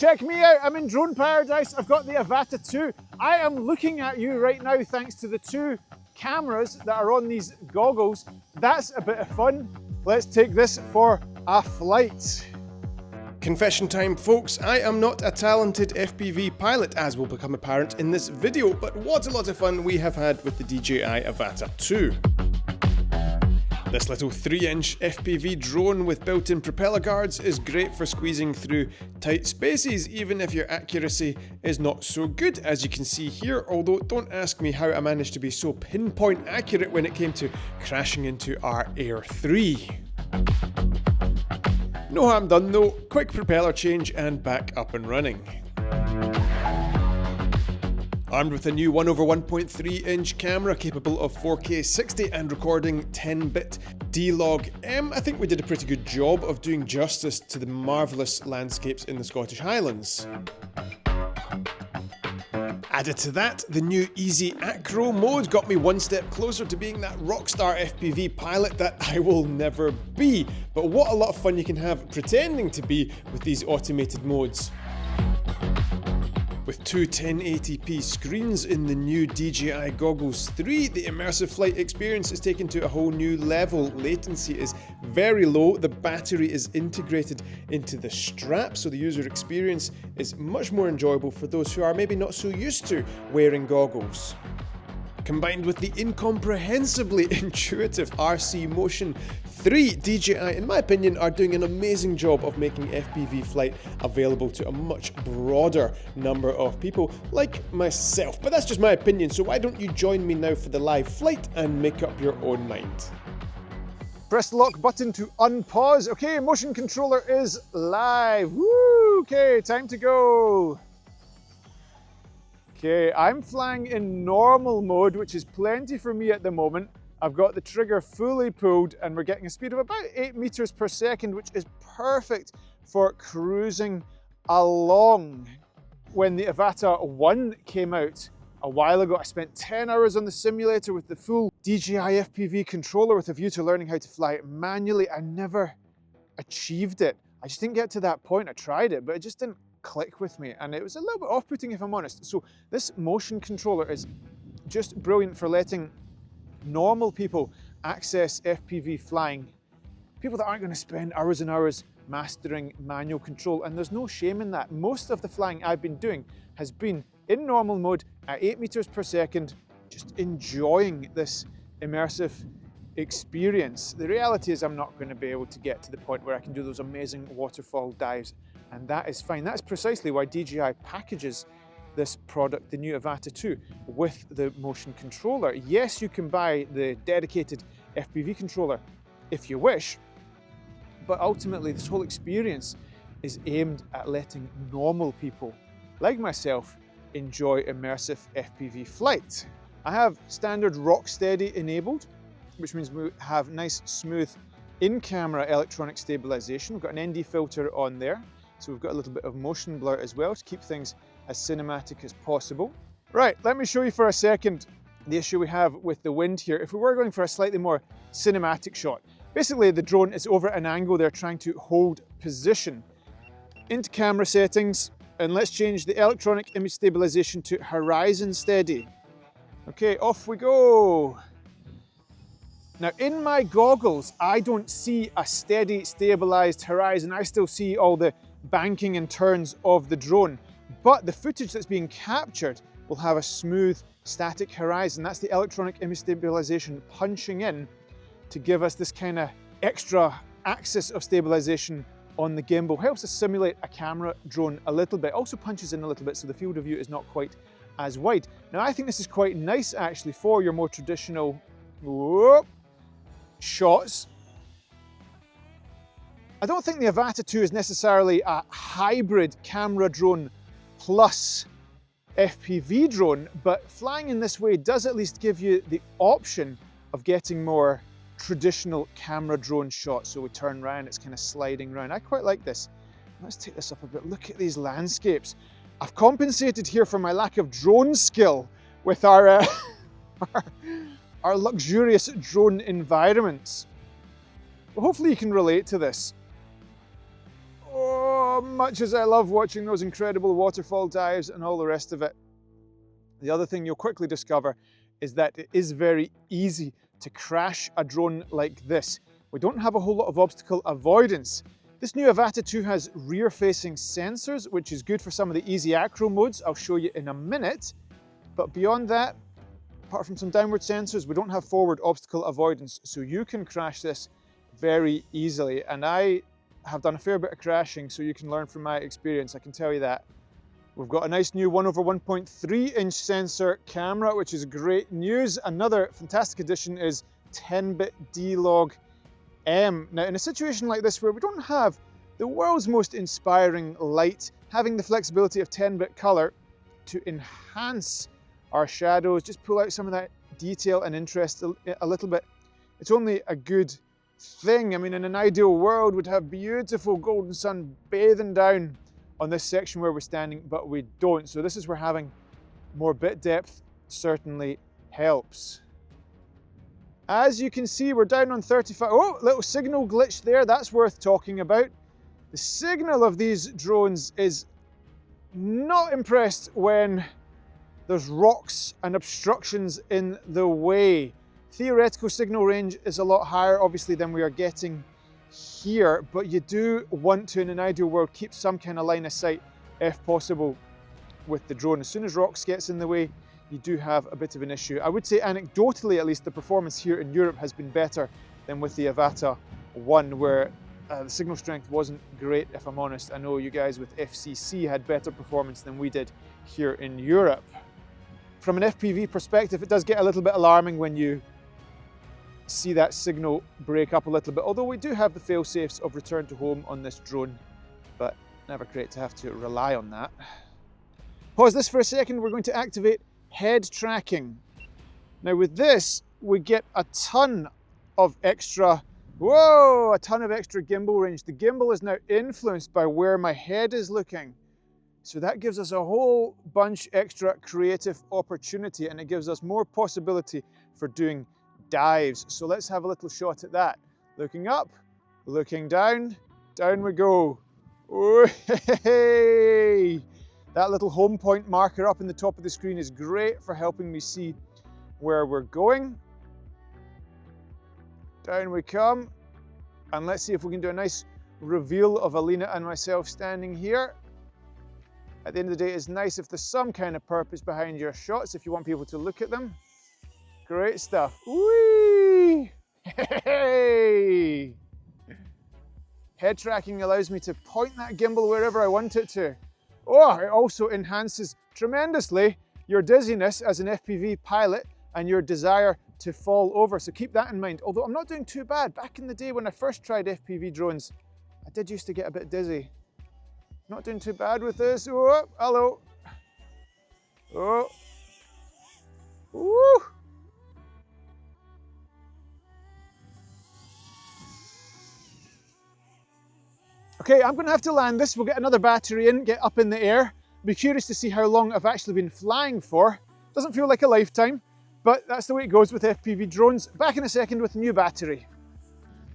Check me out, I'm in drone paradise. I've got the AVATA 2. I am looking at you right now thanks to the two cameras that are on these goggles. That's a bit of fun. Let's take this for a flight. Confession time, folks. I am not a talented FPV pilot, as will become apparent in this video, but what a lot of fun we have had with the DJI AVATA 2. This little 3-inch FPV drone with built-in propeller guards is great for squeezing through tight spaces, even if your accuracy is not so good, as you can see here, although don't ask me how I managed to be so pinpoint accurate when it came to crashing into our Air 3. No harm done though, quick propeller change and back up and running. Armed with a new 1/1.3 inch camera capable of 4K 60 and recording 10-bit D-Log-M, I think we did a pretty good job of doing justice to the marvellous landscapes in the Scottish Highlands. Added to that, the new easy Acro mode got me one step closer to being that rockstar FPV pilot that I will never be. But what a lot of fun you can have pretending to be with these automated modes. With two 1080p screens in the new DJI Goggles 3, the immersive flight experience is taken to a whole new level. Latency is very low, the battery is integrated into the strap, so the user experience is much more enjoyable for those who are maybe not so used to wearing goggles. Combined with the incomprehensibly intuitive RC Motion 3, DJI, in my opinion, are doing an amazing job of making FPV flight available to a much broader number of people like myself. But that's just my opinion, so why don't you join me now for the live flight and make up your own mind. Press the lock button to unpause. Okay, motion controller is live. Woo! Okay, time to go. Okay, I'm flying in normal mode, which is plenty for me at the moment. I've got the trigger fully pulled and we're getting a speed of about 8 meters per second, which is perfect for cruising along. When the AVATA 1 came out a while ago, I spent 10 hours on the simulator with the full DJI FPV controller with a view to learning how to fly it manually. I never achieved it. I just didn't get to that point. I tried it, but it just didn't click with me, and it was a little bit off-putting if I'm honest. So this motion controller is just brilliant for letting normal people access FPV flying, people that aren't going to spend hours and hours mastering manual control, and there's no shame in that. Most of the flying I've been doing has been in normal mode at 8 meters per second, just enjoying this immersive experience. The reality is I'm not going to be able to get to the point where I can do those amazing waterfall dives, and that is fine. That's precisely why DJI packages this product, the new AVATA 2, with the motion controller. Yes, you can buy the dedicated FPV controller if you wish, but ultimately this whole experience is aimed at letting normal people like myself enjoy immersive FPV flight. I have standard rock steady enabled, which means we have nice smooth in-camera electronic stabilization. We've got an ND filter on there, so we've got a little bit of motion blur as well to keep things as cinematic as possible. Right, let me show you for a second the issue we have with the wind here. If we were going for a slightly more cinematic shot, basically the drone is over at an angle they're trying to hold position. Into camera settings, and let's change the electronic image stabilization to horizon steady. Okay, off we go. Now in my goggles, I don't see a steady, stabilized horizon. I still see all the banking and turns of the drone. But the footage that's being captured will have a smooth, static horizon. That's the electronic image stabilization punching in to give us this kind of extra axis of stabilization on the gimbal. Helps us simulate a camera drone a little bit. Also punches in a little bit, so the field of view is not quite as wide. Now I think this is quite nice actually for your more traditional shots. I don't think the AVATA 2 is necessarily a hybrid camera drone plus FPV drone, but flying in this way does at least give you the option of getting more traditional camera drone shots. So we turn around, it's kind of sliding around. I quite like this. Let's take this up a bit. Look at these landscapes. I've compensated here for my lack of drone skill with our our luxurious drone environments. Well, hopefully you can relate to this. Oh Oh, much as I love watching those incredible waterfall dives and all the rest of it, the other thing you'll quickly discover is that it is very easy to crash a drone like this. We don't have a whole lot of obstacle avoidance. This new AVATA 2 has rear-facing sensors, which is good for some of the easy Acro modes I'll show you in a minute. But beyond that, apart from some downward sensors, we don't have forward obstacle avoidance, so you can crash this very easily. And I have done a fair bit of crashing, so you can learn from my experience, I can tell you that. We've got a nice new 1/1.3 inch sensor camera, which is great news. Another fantastic addition is 10-bit D-Log M. Now, in a situation like this where we don't have the world's most inspiring light, having the flexibility of 10-bit color to enhance our shadows, just pull out some of that detail and interest a little bit, it's only a good thing. I mean, in an ideal world, we'd have beautiful golden sun bathing down on this section where we're standing, but we don't. So this is where having more bit depth certainly helps. As you can see, we're down on 35. Oh, little signal glitch there. That's worth talking about. The signal of these drones is not impressed when there's rocks and obstructions in the way. Theoretical signal range is a lot higher, obviously, than we are getting here, but you do want to, in an ideal world, keep some kind of line of sight, if possible, with the drone. As soon as rocks gets in the way, you do have a bit of an issue. I would say anecdotally, at least, the performance here in Europe has been better than with the AVATA 1, where the signal strength wasn't great, if I'm honest. I know you guys with FCC had better performance than we did here in Europe. From an FPV perspective, it does get a little bit alarming when you see that signal break up a little bit, although we do have the fail-safes of return to home on this drone, but never great to have to rely on that. Pause this for a second. We're going to activate head tracking. Now with this, we get a ton of extra gimbal range. The gimbal is now influenced by where my head is looking. So that gives us a whole bunch extra creative opportunity, and it gives us more possibility for doing dives. So let's have a little shot at that. Looking up, looking down, down we go. Oh, hey. That little home point marker up in the top of the screen is great for helping me see where we're going. Down we come. And let's see if we can do a nice reveal of Alina and myself standing here. At the end of the day, it's nice if there's some kind of purpose behind your shots, if you want people to look at them. Great stuff. Whee! Hey! Head tracking allows me to point that gimbal wherever I want it to. Oh, it also enhances tremendously your dizziness as an FPV pilot and your desire to fall over. So keep that in mind. Although I'm not doing too bad. Back in the day when I first tried FPV drones, I did used to get a bit dizzy. Not doing too bad with this. Oh, hello. Oh. Woo. Okay, I'm going to have to land this. We'll get another battery in, get up in the air. Be curious to see how long I've actually been flying for. Doesn't feel like a lifetime, but that's the way it goes with FPV drones. Back in a second with a new battery.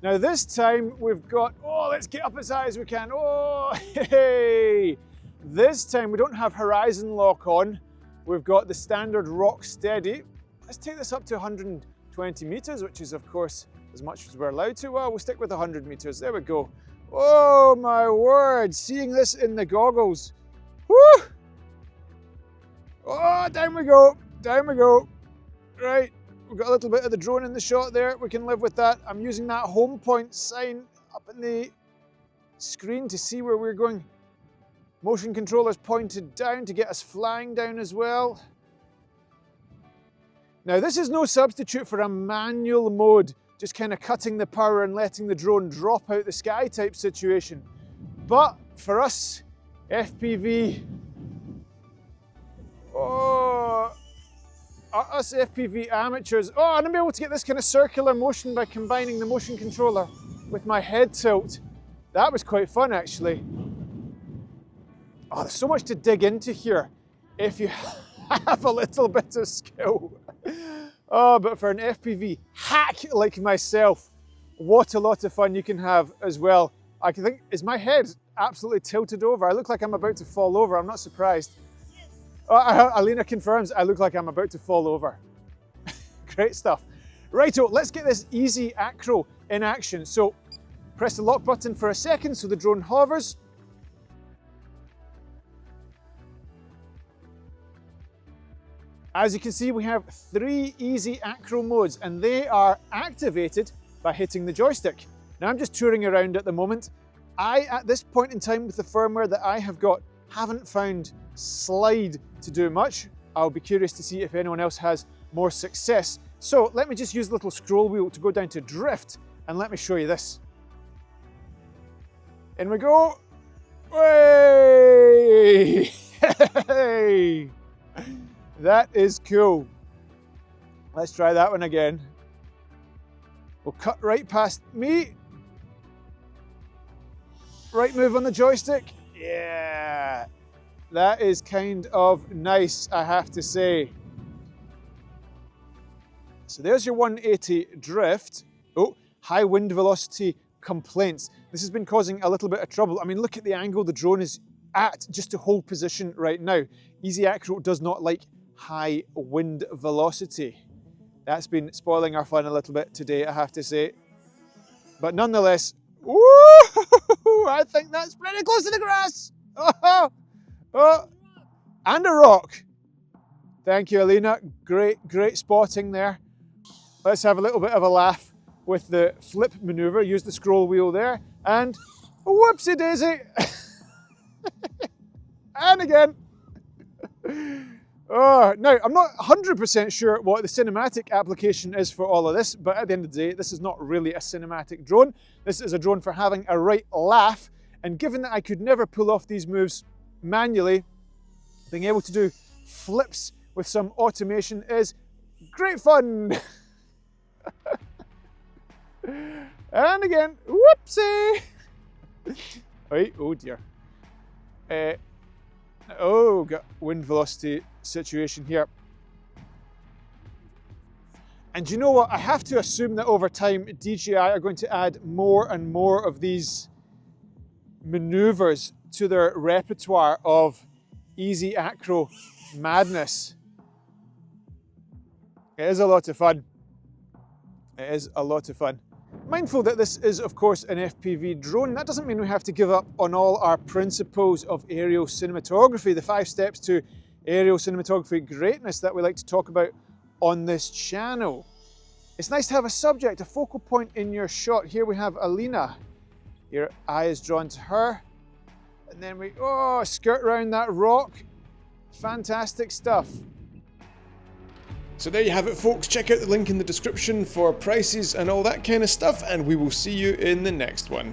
Now this time we've got, oh, let's get up as high as we can. Oh, hey! This time we don't have horizon lock on. We've got the standard rock steady. Let's take this up to 120 meters, which is of course as much as we're allowed to. Well, we'll stick with 100 meters. There we go. Oh my word, seeing this in the goggles. Woo! Oh, down we go, down we go. Right, we've got a little bit of the drone in the shot there. We can live with that. I'm using that home point sign up in the screen to see where we're going. Motion controller's pointed down to get us flying down as well. Now this is no substitute for a manual mode, just kind of cutting the power and letting the drone drop out the sky type situation. But for us, FPV, us FPV amateurs, and I'm able to get this kind of circular motion by combining the motion controller with my head tilt. That was quite fun actually. Oh, there's so much to dig into here if you have a little bit of skill. Oh, but for an FPV hack like myself, what a lot of fun you can have as well. I can think, is my head absolutely tilted over? I look like I'm about to fall over. I'm not surprised. Alina confirms I look like I'm about to fall over. Great stuff. Righto, let's get this easy acro in action. So press the lock button for a second so the drone hovers. As you can see, we have 3 easy acro modes and they are activated by hitting the joystick. Now I'm just touring around at the moment. At this point in time with the firmware that I have got, haven't found slide to do much. I'll be curious to see if anyone else has more success. So let me just use the little scroll wheel to go down to drift and let me show you this. In we go. Way! Hey! That is cool. Let's try that one again. We'll cut right past me. Right move on the joystick. Yeah. That is kind of nice, I have to say. So there's your 180 drift. Oh, high wind velocity complaints. This has been causing a little bit of trouble. I mean, look at the angle the drone is at just to hold position right now. Easy Acro does not like high wind velocity. That's been spoiling our fun a little bit today, I have to say. But nonetheless, woo! I think that's pretty close to the grass. Oh, oh, and a rock. Thank you, Alina. Great spotting there. Let's have a little bit of a laugh with the flip maneuver. Use the scroll wheel there, and whoopsie daisy. And again. Oh, now, I'm not 100% sure what the cinematic application is for all of this, but at the end of the day, this is not really a cinematic drone. This is a drone for having a right laugh, and given that I could never pull off these moves manually, being able to do flips with some automation is great fun. And again, whoopsie. Oh dear. Oh, got wind velocity situation here. And you know what? I have to assume that over time, DJI are going to add more and more of these maneuvers to their repertoire of easy acro madness. It is a lot of fun. It is a lot of fun. Mindful that this is, of course, an FPV drone, that doesn't mean we have to give up on all our principles of aerial cinematography, the 5 steps to aerial cinematography greatness that we like to talk about on this channel. It's nice to have a subject, a focal point in your shot. Here we have Alina. Your eye is drawn to her. And then we, skirt around that rock. Fantastic stuff. So there you have it, folks. Check out the link in the description for prices and all that kind of stuff, and we will see you in the next one.